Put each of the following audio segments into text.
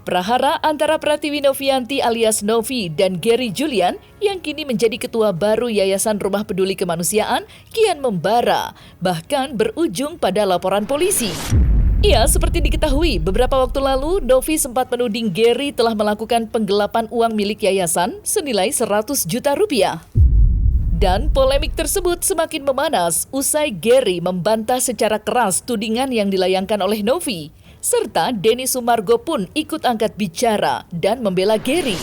Prahara antara Pratiwi Novianti alias Novi dan Gary Julian yang kini menjadi ketua baru Yayasan Rumah Peduli Kemanusiaan kian membara, bahkan berujung pada laporan polisi. Ya, seperti diketahui, beberapa waktu lalu Novi sempat menuding Gary telah melakukan penggelapan uang milik yayasan senilai 100 juta rupiah. Dan polemik tersebut semakin memanas usai Gary membantah secara keras tudingan yang dilayangkan oleh Novi. Serta Denny Sumargo pun ikut angkat bicara dan membela Gary.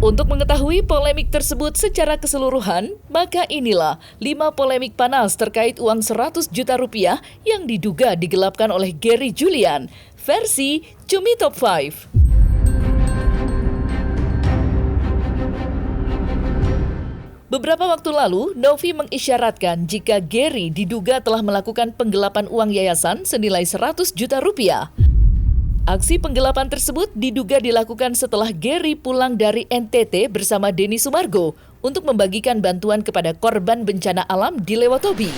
Untuk mengetahui polemik tersebut secara keseluruhan, maka inilah 5 polemik panas terkait uang 100 juta rupiah yang diduga digelapkan oleh Gary Julian, versi Cumi Top 5. Beberapa waktu lalu, Novi mengisyaratkan jika Gary diduga telah melakukan penggelapan uang yayasan senilai 100 juta rupiah. Aksi penggelapan tersebut diduga dilakukan setelah Gary pulang dari NTT bersama Denny Sumargo untuk membagikan bantuan kepada korban bencana alam di Lewotobi.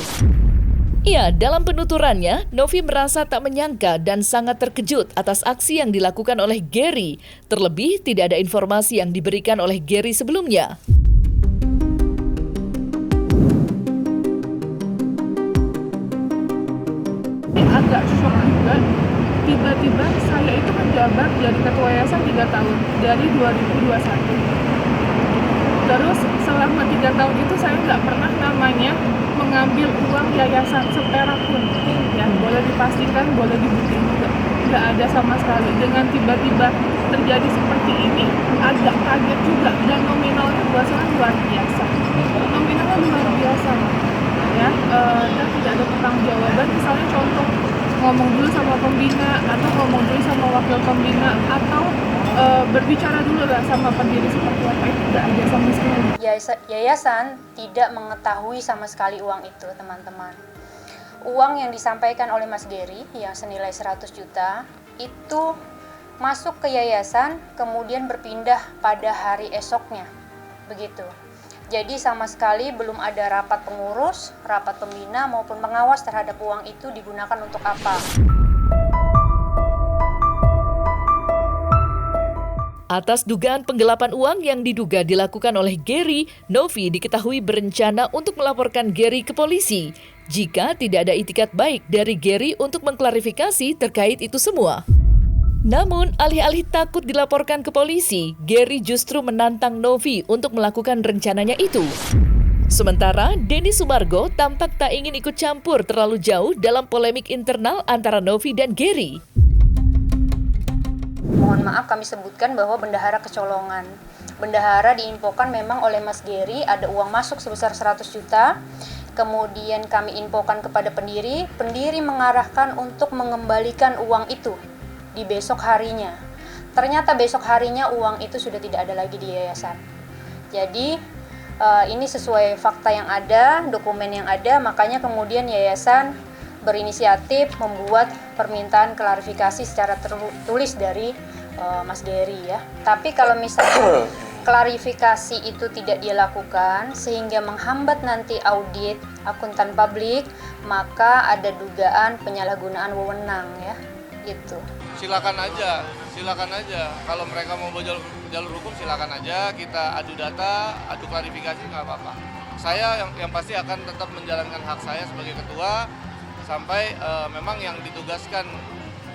Ya, dalam penuturannya, Novi merasa tak menyangka dan sangat terkejut atas aksi yang dilakukan oleh Gary. Terlebih, tidak ada informasi yang diberikan oleh Gary sebelumnya. Agak shock juga, tiba-tiba saya itu menjabat jadi ketua yayasan 3 tahun, dari 2021. Terus selama 3 tahun itu saya nggak pernah namanya mengambil uang yayasan seperak pun. Ya, boleh dipastikan, boleh dibuktikan juga. Nggak ada sama sekali. Dengan tiba-tiba terjadi seperti ini, agak kaget juga. Dan nominalnya buat saya luar biasa. Nominalnya luar biasa. Ya, dan tidak ada pertanggungjawaban. Misalnya contoh, ngomong dulu sama pembina atau ngomong dulu sama wakil pembina atau berbicara dulu lah sama pendiri seperti apa, itu tidak ada sama sekali. Yayasan tidak mengetahui sama sekali uang itu, teman-teman. Uang yang disampaikan oleh Mas Gary yang senilai 100 juta itu masuk ke yayasan kemudian berpindah pada hari esoknya. Begitu. Jadi sama sekali belum ada rapat pengurus, rapat pembina maupun pengawas terhadap uang itu digunakan untuk apa. Atas dugaan penggelapan uang yang diduga dilakukan oleh Gary, Novi diketahui berencana untuk melaporkan Gary ke polisi jika tidak ada itikat baik dari Gary untuk mengklarifikasi terkait itu semua. Namun, alih-alih takut dilaporkan ke polisi, Gary justru menantang Novi untuk melakukan rencananya itu. Sementara, Denny Sumargo tampak tak ingin ikut campur terlalu jauh dalam polemik internal antara Novi dan Gary. Mohon maaf kami sebutkan bahwa bendahara kecolongan. Bendahara diinfokan memang oleh Mas Gary ada uang masuk sebesar 100 juta. Kemudian kami infokan kepada pendiri mengarahkan untuk mengembalikan uang itu di besok harinya. Ternyata besok harinya uang itu sudah tidak ada lagi di yayasan. Jadi ini sesuai fakta yang ada, dokumen yang ada, makanya kemudian yayasan berinisiatif membuat permintaan klarifikasi secara tertulis dari Mas Gary ya. Tapi kalau misalnya klarifikasi itu tidak dia lakukan sehingga menghambat nanti audit akuntan publik, maka ada dugaan penyalahgunaan wewenang ya. Gitu. Silakan aja. Kalau mereka mau jalur hukum silakan aja, kita adu data, adu klarifikasi nggak apa-apa. Saya yang pasti akan tetap menjalankan hak saya sebagai ketua sampai memang yang ditugaskan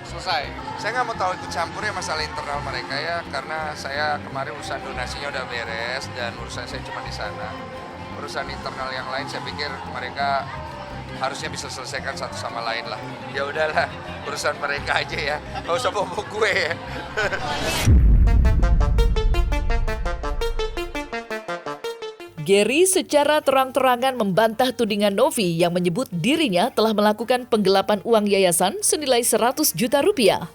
selesai. Saya nggak mau tahu ikut campur ya masalah internal mereka ya, karena saya kemarin urusan donasinya udah beres dan urusan saya cuma di sana. Urusan internal yang lain saya pikir mereka harusnya bisa selesaikan satu sama lain lah. Ya udahlah, urusan mereka aja ya, nggak usah bawa gue ya. Gary secara terang-terangan membantah tudingan Novi yang menyebut dirinya telah melakukan penggelapan uang yayasan senilai 100 juta rupiah.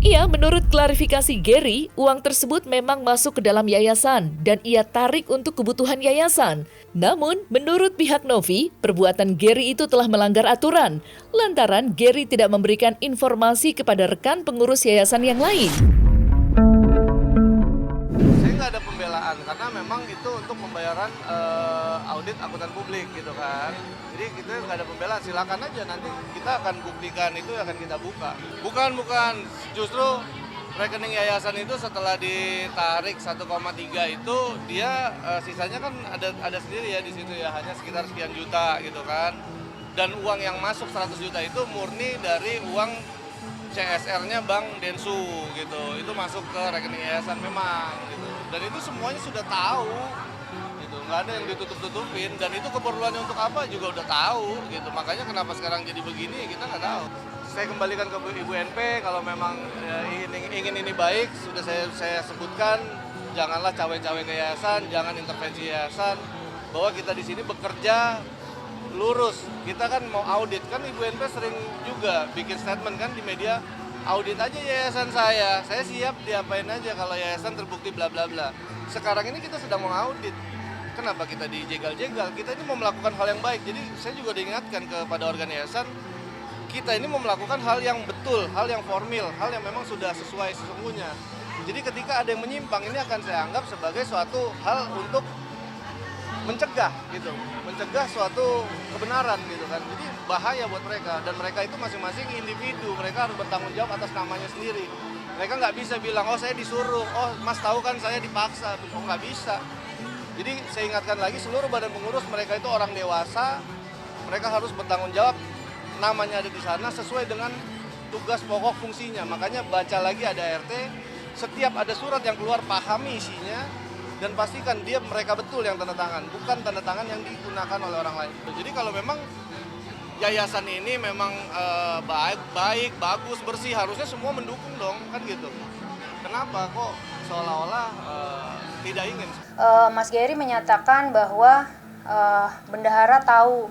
Ia menurut klarifikasi Gary, uang tersebut memang masuk ke dalam yayasan dan ia tarik untuk kebutuhan yayasan. Namun, menurut pihak Novi, perbuatan Gary itu telah melanggar aturan, lantaran Gary tidak memberikan informasi kepada rekan pengurus yayasan yang lain. Saya nggak ada pembelaan, karena memang itu untuk pembayaran audit akuntan publik gitu kan. Jadi kita nggak ada pembelaan, silakan aja nanti kita akan buktikan, itu akan kita buka. Bukan, justru rekening yayasan itu setelah ditarik 1,3 itu dia sisanya kan ada sendiri ya di situ ya, hanya sekitar sekian juta gitu kan. Dan uang yang masuk 100 juta itu murni dari uang CSR-nya Bank Densu gitu. Itu masuk ke rekening yayasan memang gitu. Dan itu semuanya sudah tahu gitu. Nggak ada yang ditutup-tutupin, dan itu keperluannya untuk apa juga udah tahu gitu. Makanya kenapa sekarang jadi begini kita nggak tahu. Saya kembalikan ke Ibu NP, kalau memang ingin ini baik, sudah saya sebutkan, janganlah cawe-cawe ke yayasan, jangan intervensi yayasan, bahwa kita di sini bekerja lurus. Kita kan mau audit, kan Ibu NP sering juga bikin statement kan di media, audit aja yayasan saya siap diapain aja kalau yayasan terbukti bla bla bla. Sekarang ini kita sedang mau audit. Kenapa kita dijegal-jegal? Kita ini mau melakukan hal yang baik. Jadi saya juga diingatkan kepada organ yayasan, kita ini mau melakukan hal yang betul, hal yang formil, hal yang memang sudah sesuai sesungguhnya. Jadi ketika ada yang menyimpang, ini akan saya anggap sebagai suatu hal untuk mencegah gitu, mencegah suatu kebenaran gitu kan. Jadi bahaya buat mereka, dan mereka itu masing-masing individu, mereka harus bertanggung jawab atas namanya sendiri. Mereka nggak bisa bilang, oh saya disuruh, oh mas tahu kan saya dipaksa, oh nggak bisa. Jadi saya ingatkan lagi, seluruh badan pengurus mereka itu orang dewasa, mereka harus bertanggung jawab, namanya ada di sana sesuai dengan tugas pokok fungsinya. Makanya baca lagi ada RT, setiap ada surat yang keluar pahami isinya, dan pastikan mereka betul yang tanda tangan, bukan tanda tangan yang digunakan oleh orang lain. Jadi kalau memang yayasan ini memang baik, bagus, bersih, harusnya semua mendukung dong, kan gitu. Kenapa kok seolah-olah tidak ingin? Mas Gary menyatakan bahwa bendahara tahu,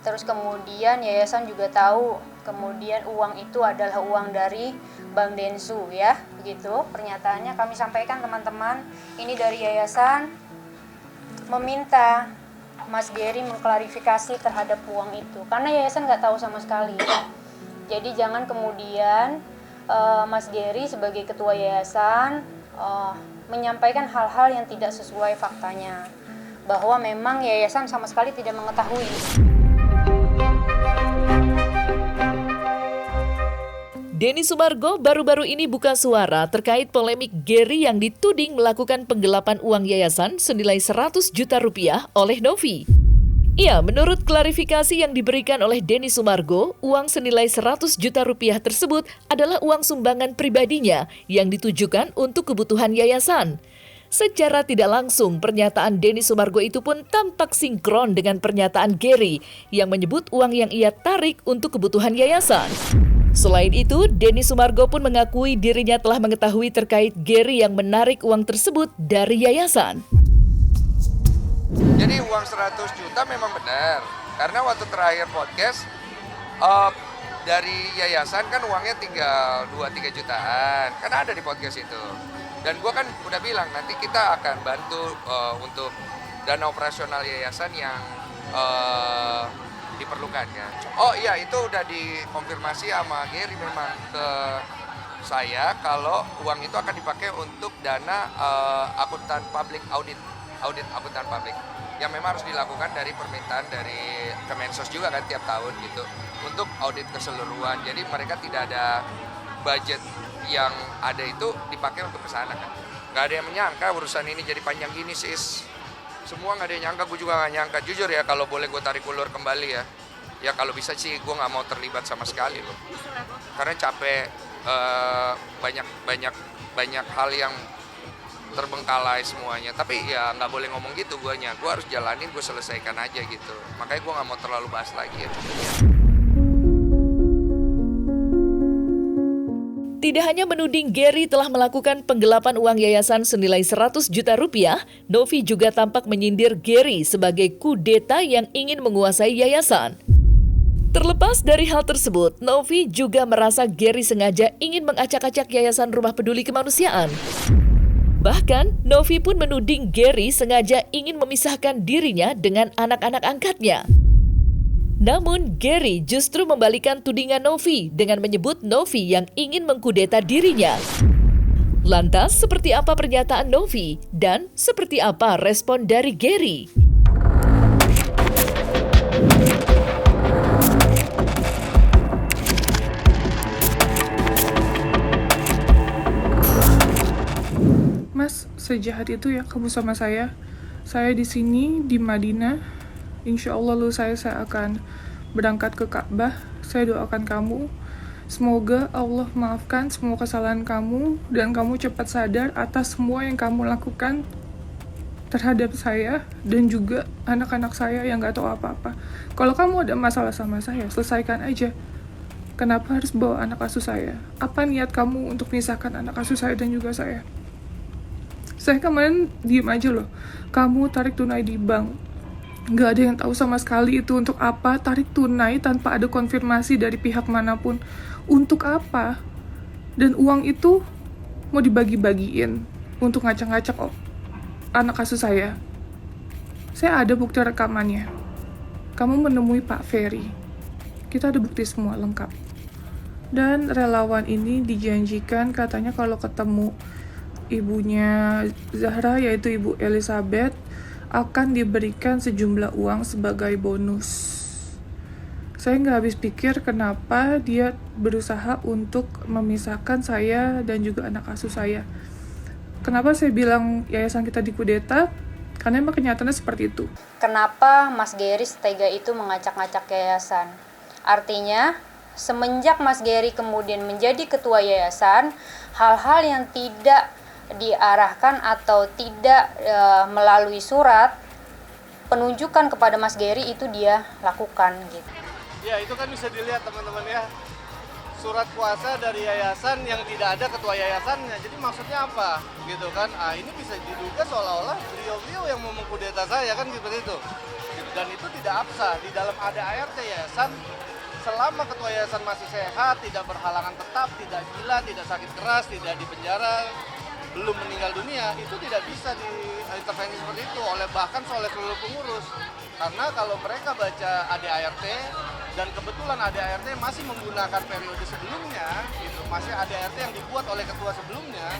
terus kemudian yayasan juga tahu, kemudian uang itu adalah uang dari Bank Densu ya, begitu pernyataannya. Kami sampaikan teman-teman, ini dari yayasan meminta Mas Gary mengklarifikasi terhadap uang itu, karena yayasan nggak tahu sama sekali. Jadi jangan kemudian Mas Gary sebagai ketua yayasan menyampaikan hal-hal yang tidak sesuai faktanya, bahwa memang yayasan sama sekali tidak mengetahui. Denny Sumargo baru-baru ini buka suara terkait polemik Gary yang dituding melakukan penggelapan uang yayasan senilai 100 juta rupiah oleh Novi. Ya, menurut klarifikasi yang diberikan oleh Denny Sumargo, uang senilai 100 juta rupiah tersebut adalah uang sumbangan pribadinya yang ditujukan untuk kebutuhan yayasan. Secara tidak langsung, pernyataan Denny Sumargo itu pun tampak sinkron dengan pernyataan Gary yang menyebut uang yang ia tarik untuk kebutuhan yayasan. Selain itu, Denny Sumargo pun mengakui dirinya telah mengetahui terkait Gary yang menarik uang tersebut dari yayasan. Jadi uang 100 juta memang benar, karena waktu terakhir podcast dari yayasan kan uangnya tinggal 2-3 jutaan, kan ada di podcast itu. Dan gue kan udah bilang nanti kita akan bantu untuk dana operasional yayasan yang diperlukan ya. Oh iya, itu udah dikonfirmasi sama Gary memang ke saya kalau uang itu akan dipakai untuk dana akuntan publik, audit akuntan publik yang memang harus dilakukan dari permintaan dari Kemensos juga kan tiap tahun gitu untuk audit keseluruhan. Jadi mereka tidak ada budget yang ada itu dipakai untuk kesana kan. Nggak ada yang menyangka urusan ini jadi panjang gini sis. Semua nggak ada yang nyangka, gue juga nggak nyangka. Jujur ya, kalau boleh gue tarik ulur kembali ya. Ya kalau bisa sih gue nggak mau terlibat sama sekali loh. Karena capek, banyak hal yang terbengkalai semuanya. Tapi ya nggak boleh ngomong gitu guanya. Gue harus jalanin, gue selesaikan aja gitu. Makanya gue nggak mau terlalu bahas lagi ya. Tidak hanya menuding Gary telah melakukan penggelapan uang yayasan senilai 100 juta rupiah, Novi juga tampak menyindir Gary sebagai kudeta yang ingin menguasai yayasan. Terlepas dari hal tersebut, Novi juga merasa Gary sengaja ingin mengacak-acak Yayasan Rumah Peduli Kemanusiaan. Bahkan, Novi pun menuding Gary sengaja ingin memisahkan dirinya dengan anak-anak angkatnya. Namun, Gary justru membalikan tudingan Novi dengan menyebut Novi yang ingin mengkudeta dirinya. Lantas, seperti apa pernyataan Novi dan seperti apa respon dari Gary? sejahat itu ya kamu sama saya. Saya di sini di Madinah. Insya Allah saya akan berangkat ke Ka'bah. Saya doakan kamu. Semoga Allah maafkan semua kesalahan kamu dan kamu cepat sadar atas semua yang kamu lakukan terhadap saya dan juga anak-anak saya yang gak tahu apa-apa. Kalau kamu ada masalah sama saya, selesaikan aja. Kenapa harus bawa anak asuh saya? Apa niat kamu untuk memisahkan anak asuh saya dan juga saya? Saya kemarin diem aja loh. Kamu tarik tunai di bank. Gak ada yang tahu sama sekali itu untuk apa. Tarik tunai tanpa ada konfirmasi dari pihak manapun. Untuk apa? Dan uang itu mau dibagi-bagiin untuk ngacak-ngacak anak asuh saya. Saya ada bukti rekamannya. Kamu menemui Pak Ferry. Kita ada bukti semua lengkap. Dan relawan ini dijanjikan katanya kalau ketemu ibunya Zahra, yaitu Ibu Elizabeth, akan diberikan sejumlah uang sebagai bonus. Saya nggak habis pikir kenapa dia berusaha untuk memisahkan saya dan juga anak asuh saya. Kenapa saya bilang yayasan kita dikudeta? Karena emang kenyataannya seperti itu. Kenapa Mas Gary setega itu mengacak-ngacak yayasan? Artinya, semenjak Mas Gary kemudian menjadi ketua yayasan, hal-hal yang tidak diarahkan atau tidak melalui surat penunjukan kepada Mas Gary itu dia lakukan gitu. Ya, itu kan bisa dilihat teman-teman ya. Surat kuasa dari yayasan yang tidak ada ketua yayasannya. Jadi maksudnya apa? Gitu kan. Ini bisa diduga seolah-olah beliau-beliau yang mau mengkudeta saya kan seperti itu. Dan itu tidak absah. Di dalam ADART yayasan, selama ketua yayasan masih sehat, tidak berhalangan tetap, tidak gila, tidak sakit keras, tidak dipenjara, belum meninggal dunia, itu tidak bisa diintervensi seperti itu bahkan oleh seluruh pengurus. Karena kalau mereka baca ADART dan kebetulan ADART masih menggunakan periode sebelumnya, gitu, masih ADART yang dibuat oleh ketua sebelumnya,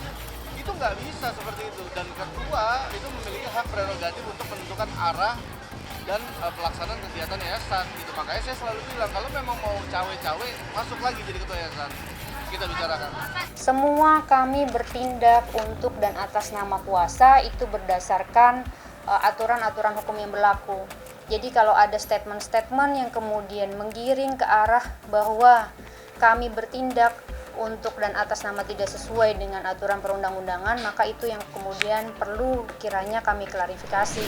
itu nggak bisa seperti itu. Dan ketua itu memiliki hak prerogatif untuk menentukan arah dan pelaksanaan kegiatan yayasan. Gitu. Makanya saya selalu bilang kalau memang mau cawe-cawe, masuk lagi jadi ketua yayasan. Kita bicarakan. Semua kami bertindak untuk dan atas nama puasa itu berdasarkan aturan-aturan hukum yang berlaku. Jadi kalau ada statement-statement yang kemudian menggiring ke arah bahwa kami bertindak untuk dan atas nama tidak sesuai dengan aturan perundang-undangan, maka itu yang kemudian perlu kiranya kami klarifikasi.